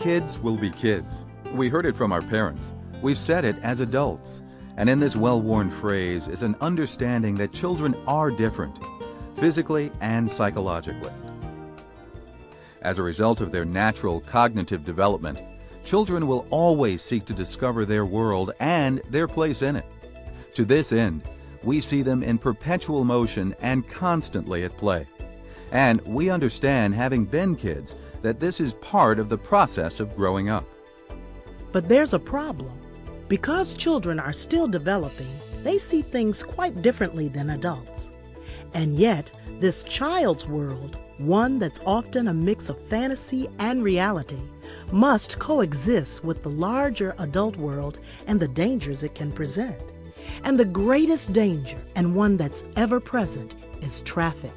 Kids will be kids. We heard it from our parents. We've said it as adults. And in this well-worn phrase is an understanding that children are different, physically and psychologically. As a result of their natural cognitive development, children will always seek to discover their world and their place in it. To this end, we see them in perpetual motion and constantly at play. And we understand, having been kids, that this is part of the process of growing up. But there's a problem. Because children are still developing, they see things quite differently than adults. And yet, this child's world, one that's often a mix of fantasy and reality, must coexist with the larger adult world and the dangers it can present. And the greatest danger, and one that's ever present, is traffic.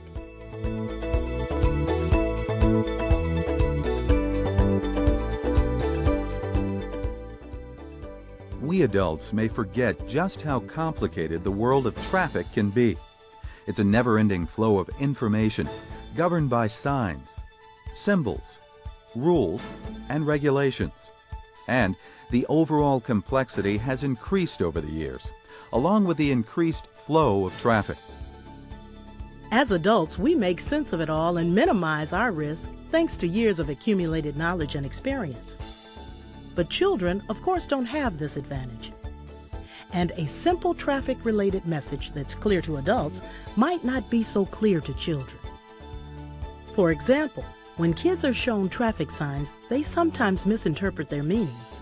We adults may forget just how complicated the world of traffic can be. It's a never-ending flow of information governed by signs, symbols, rules, and regulations. And the overall complexity has increased over the years, along with the increased flow of traffic. As adults, we make sense of it all and minimize our risk thanks to years of accumulated knowledge and experience. But children, of course, don't have this advantage. And a simple traffic-related message that's clear to adults might not be so clear to children. For example, when kids are shown traffic signs, they sometimes misinterpret their meanings.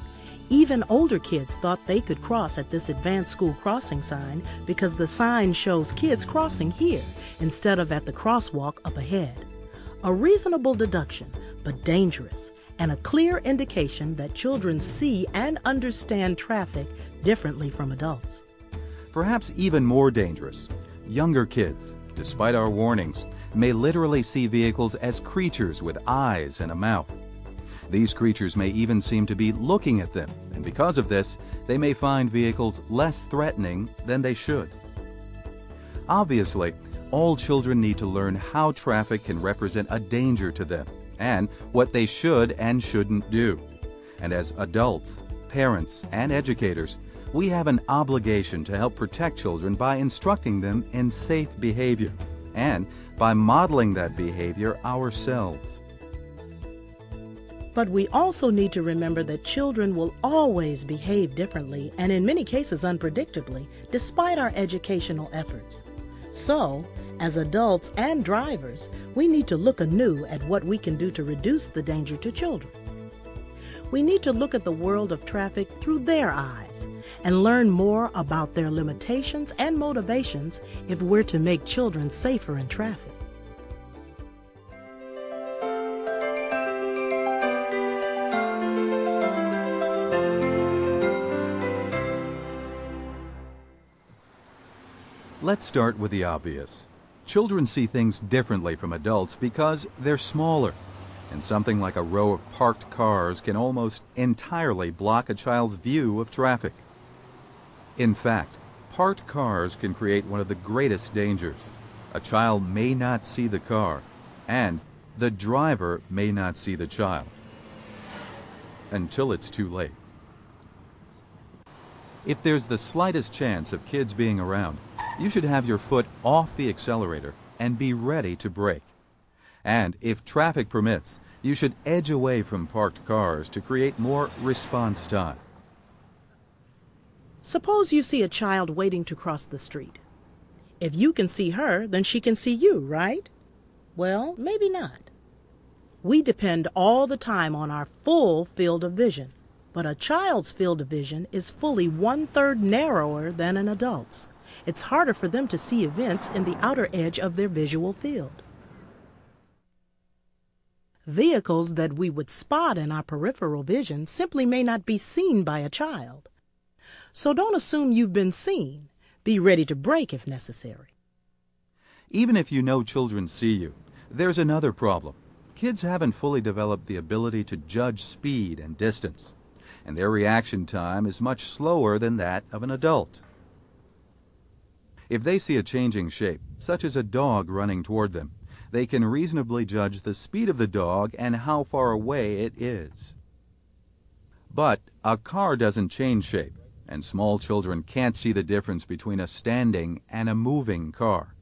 Even older kids thought they could cross at this advanced school crossing sign because the sign shows kids crossing here instead of at the crosswalk up ahead. A reasonable deduction, but dangerous, and a clear indication that children see and understand traffic differently from adults. Perhaps even more dangerous, younger kids, despite our warnings, may literally see vehicles as creatures with eyes and a mouth. These creatures may even seem to be looking at them, and because of this, they may find vehicles less threatening than they should. Obviously, all children need to learn how traffic can represent a danger to them, and what they should and shouldn't do. And as adults, parents, and educators, we have an obligation to help protect children by instructing them in safe behavior, and by modeling that behavior ourselves. But we also need to remember that children will always behave differently and in many cases unpredictably, despite our educational efforts. So, as adults and drivers, we need to look anew at what we can do to reduce the danger to children. We need to look at the world of traffic through their eyes and learn more about their limitations and motivations if we're to make children safer in traffic. Let's start with the obvious. Children see things differently from adults because they're smaller, and something like a row of parked cars can almost entirely block a child's view of traffic. In fact, parked cars can create one of the greatest dangers. A child may not see the car, and the driver may not see the child, until it's too late. If there's the slightest chance of kids being around, you should have your foot off the accelerator and be ready to brake. And if traffic permits, you should edge away from parked cars to create more response time. Suppose you see a child waiting to cross the street. If you can see her, then she can see you, right? Well, maybe not. We depend all the time on our full field of vision, but a child's field of vision is fully 1/3 narrower than an adult's. It's harder for them to see events in the outer edge of their visual field. Vehicles that we would spot in our peripheral vision simply may not be seen by a child. So don't assume you've been seen. Be ready to brake if necessary. Even if you know children see you, there's another problem. Kids haven't fully developed the ability to judge speed and distance, and their reaction time is much slower than that of an adult. If they see a changing shape, such as a dog running toward them, they can reasonably judge the speed of the dog and how far away it is. But a car doesn't change shape, and small children can't see the difference between a standing and a moving car.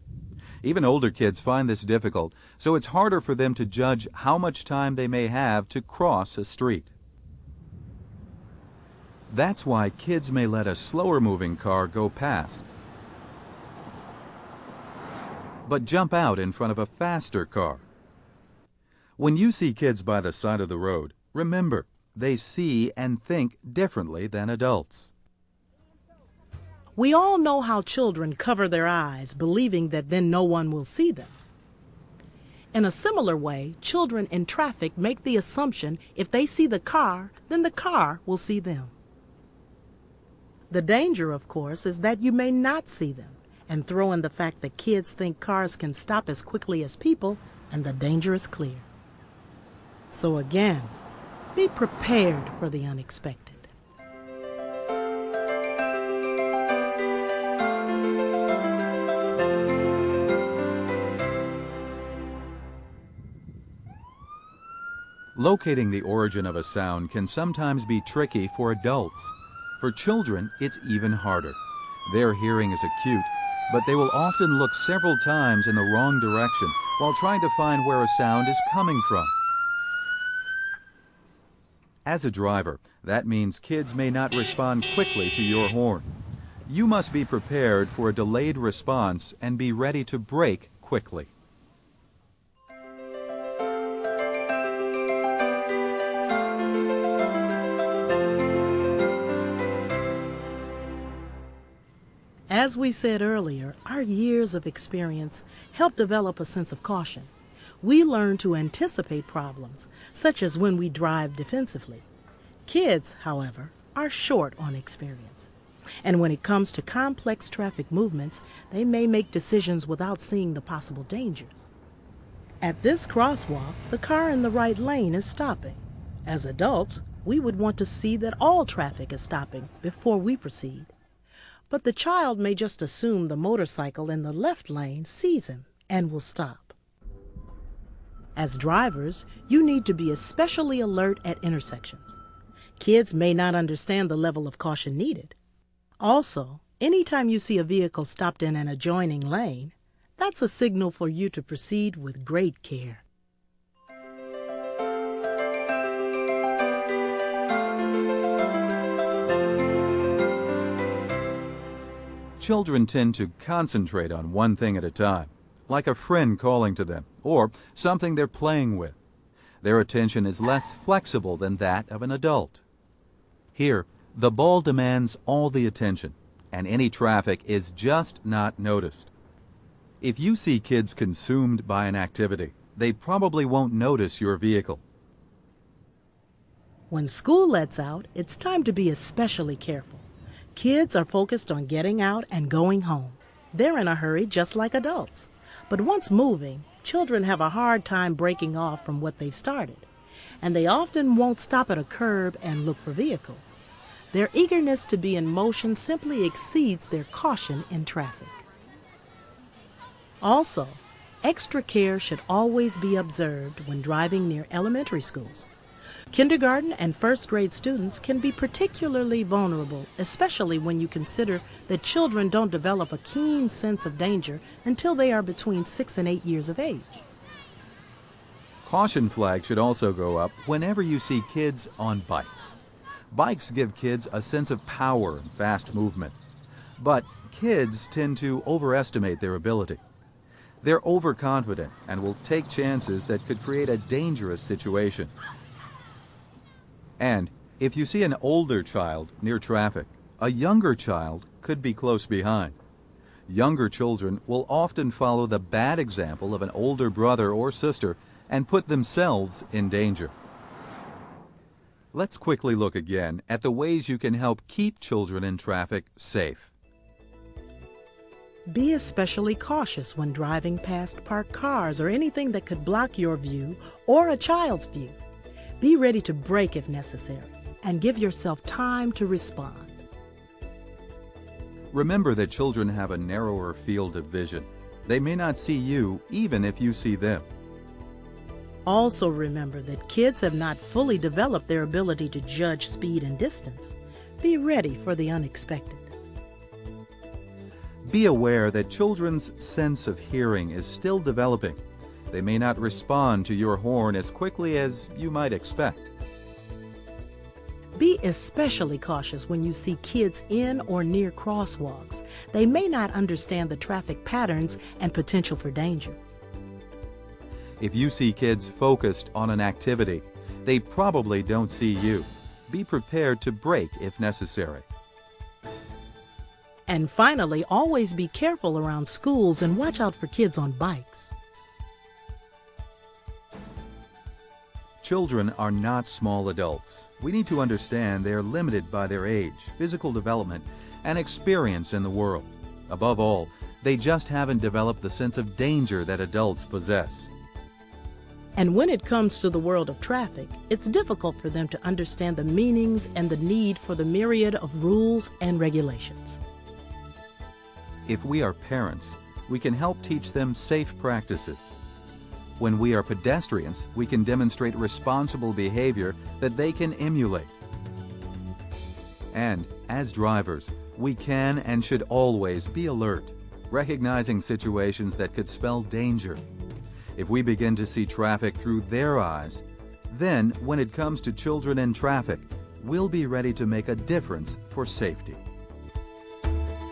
Even older kids find this difficult, so it's harder for them to judge how much time they may have to cross a street. That's why kids may let a slower moving car go past, but jump out in front of a faster car. When you see kids by the side of the road, remember, they see and think differently than adults. We all know how children cover their eyes, believing that then no one will see them. In a similar way, children in traffic make the assumption if they see the car, then the car will see them. The danger, of course, is that you may not see them, and throw in the fact that kids think cars can stop as quickly as people, and the danger is clear. So again, be prepared for the unexpected. Locating the origin of a sound can sometimes be tricky for adults. For children, it's even harder. Their hearing is acute, but they will often look several times in the wrong direction while trying to find where a sound is coming from. As a driver, that means kids may not respond quickly to your horn. You must be prepared for a delayed response and be ready to brake quickly. As we said earlier, our years of experience help develop a sense of caution. We learn to anticipate problems, such as when we drive defensively. Kids, however, are short on experience. And when it comes to complex traffic movements, they may make decisions without seeing the possible dangers. At this crosswalk, the car in the right lane is stopping. As adults, we would want to see that all traffic is stopping before we proceed. But the child may just assume the motorcycle in the left lane sees him and will stop. As drivers, you need to be especially alert at intersections. Kids may not understand the level of caution needed. Also, anytime you see a vehicle stopped in an adjoining lane, that's a signal for you to proceed with great care. Children tend to concentrate on one thing at a time, like a friend calling to them, or something they're playing with. Their attention is less flexible than that of an adult. Here, the ball demands all the attention, and any traffic is just not noticed. If you see kids consumed by an activity, they probably won't notice your vehicle. When school lets out, it's time to be especially careful. Kids are focused on getting out and going home. They're in a hurry just like adults. But once moving, children have a hard time breaking off from what they've started. And they often won't stop at a curb and look for vehicles. Their eagerness to be in motion simply exceeds their caution in traffic. Also, extra care should always be observed when driving near elementary schools. Kindergarten and first grade students can be particularly vulnerable, especially when you consider that children don't develop a keen sense of danger until they are between 6 and 8 years of age. Caution flags should also go up whenever you see kids on bikes. Bikes give kids a sense of power and fast movement. But kids tend to overestimate their ability. They're overconfident and will take chances that could create a dangerous situation. And if you see an older child near traffic, a younger child could be close behind. Younger children will often follow the bad example of an older brother or sister and put themselves in danger. Let's quickly look again at the ways you can help keep children in traffic safe. Be especially cautious when driving past parked cars or anything that could block your view or a child's view. Be ready to brake if necessary, and give yourself time to respond. Remember that children have a narrower field of vision. They may not see you even if you see them. Also remember that kids have not fully developed their ability to judge speed and distance. Be ready for the unexpected. Be aware that children's sense of hearing is still developing. They may not respond to your horn as quickly as you might expect. Be especially cautious when you see kids in or near crosswalks. They may not understand the traffic patterns and potential for danger. If you see kids focused on an activity, they probably don't see you. Be prepared to brake if necessary. And finally, always be careful around schools and watch out for kids on bikes. Children are not small adults. We need to understand they are limited by their age, physical development, and experience in the world. Above all, they just haven't developed the sense of danger that adults possess. And when it comes to the world of traffic, it's difficult for them to understand the meanings and the need for the myriad of rules and regulations. If we are parents, we can help teach them safe practices. When we are pedestrians, we can demonstrate responsible behavior that they can emulate. And as drivers, we can and should always be alert, recognizing situations that could spell danger. If we begin to see traffic through their eyes, then when it comes to children in traffic, we'll be ready to make a difference for safety.